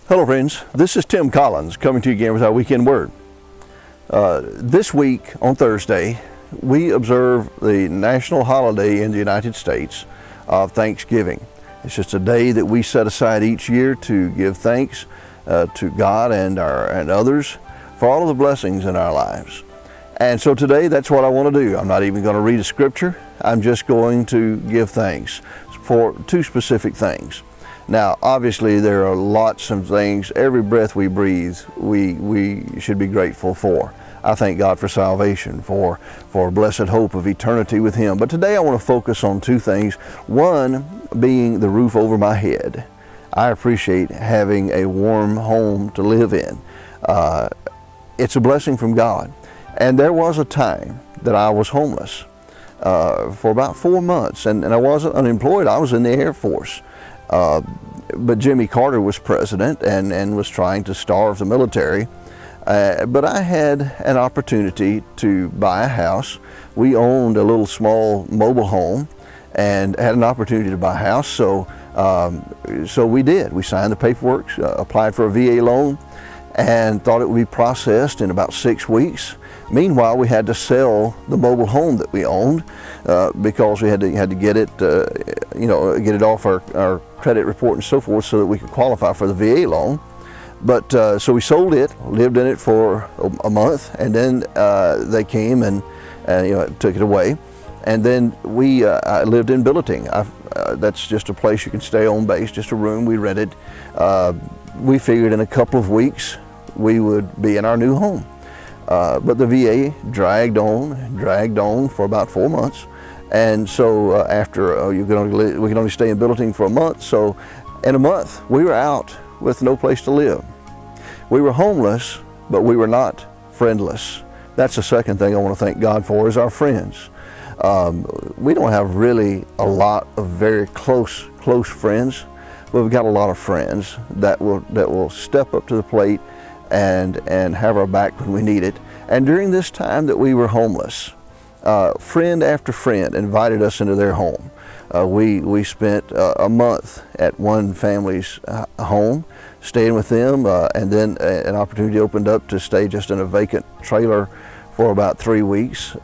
Hello friends, this is Tim Collins coming to you again with our weekend word. This week on Thursday, we observe the national holiday in the United States of Thanksgiving. It's just a day that we set aside each year to give thanks to God and others for all of the blessings in our lives. And so today, that's what I want to do. I'm not even going to read a scripture. I'm just going to give thanks for two specific things. Now, obviously, there are lots of things. Every breath we breathe, we should be grateful for. I thank God for salvation, for blessed hope of eternity with Him. But today I want to focus on two things. One being the roof over my head. I appreciate having a warm home to live in. It's a blessing from God. And there was a time that I was homeless for about 4 months, and I wasn't unemployed. I was in the Air Force. But Jimmy Carter was president and was trying to starve the military. But I had an opportunity to buy a house. We owned a little small mobile home and had an opportunity to buy a house. So we did. We signed the paperwork, applied for a VA loan, and thought it would be processed in about 6 weeks. Meanwhile, we had to sell the mobile home that we owned because we had to get it, get it off our credit report and so forth, so that we could qualify for the VA loan. But so we sold it, lived in it for a month, and then they came and took it away. And then I lived in Billeting. That's just a place you can stay on base, just a room we rented. We figured in a couple of weeks we would be in our new home. But the VA dragged on for about 4 months. And so after we can only stay in Billeting for a month. So in a month, we were out with no place to live. We were homeless, but we were not friendless. That's the second thing I want to thank God for, is our friends. We don't have really a lot of very close friends, but we've got a lot of friends that will step up to the plate and have our back when we need it. And during this time that we were homeless, friend after friend invited us into their home. We spent a month at one family's home, staying with them, and then an opportunity opened up to stay just in a vacant trailer for about 3 weeks.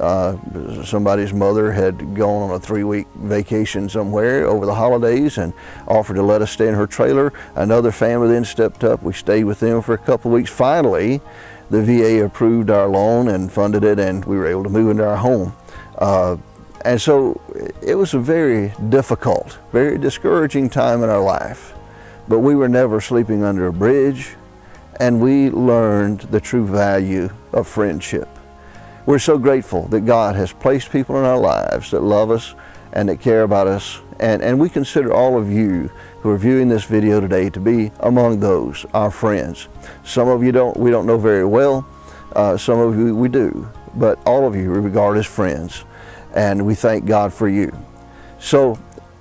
Somebody's mother had gone on a 3-week vacation somewhere over the holidays and offered to let us stay in her trailer. Another family then stepped up. We stayed with them for a couple of weeks. Finally, the VA approved our loan and funded it, and we were able to move into our home. And so it was a very difficult, very discouraging time in our life. But we were never sleeping under a bridge, and we learned the true value of friendship. We're so grateful that God has placed people in our lives that love us and that care about us. And we consider all of you who are viewing this video today to be among those, our friends. Some of you we don't know very well. Some of you we do. But all of you we regard as friends. And we thank God for you. So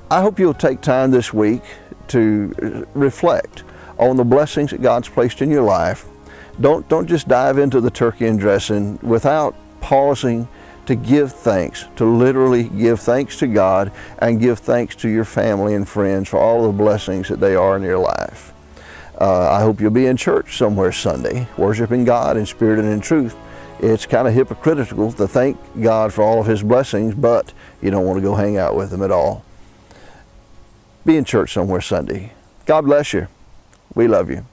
I hope you'll take time this week to reflect on the blessings that God's placed in your life. Don't just dive into the turkey and dressing without pausing to give thanks, to literally give thanks to God and give thanks to your family and friends for all the blessings that they are in your life. I hope you'll be in church somewhere Sunday, worshiping God in spirit and in truth. It's kind of hypocritical to thank God for all of His blessings, but you don't want to go hang out with Him at all. Be in church somewhere Sunday. God bless you. We love you.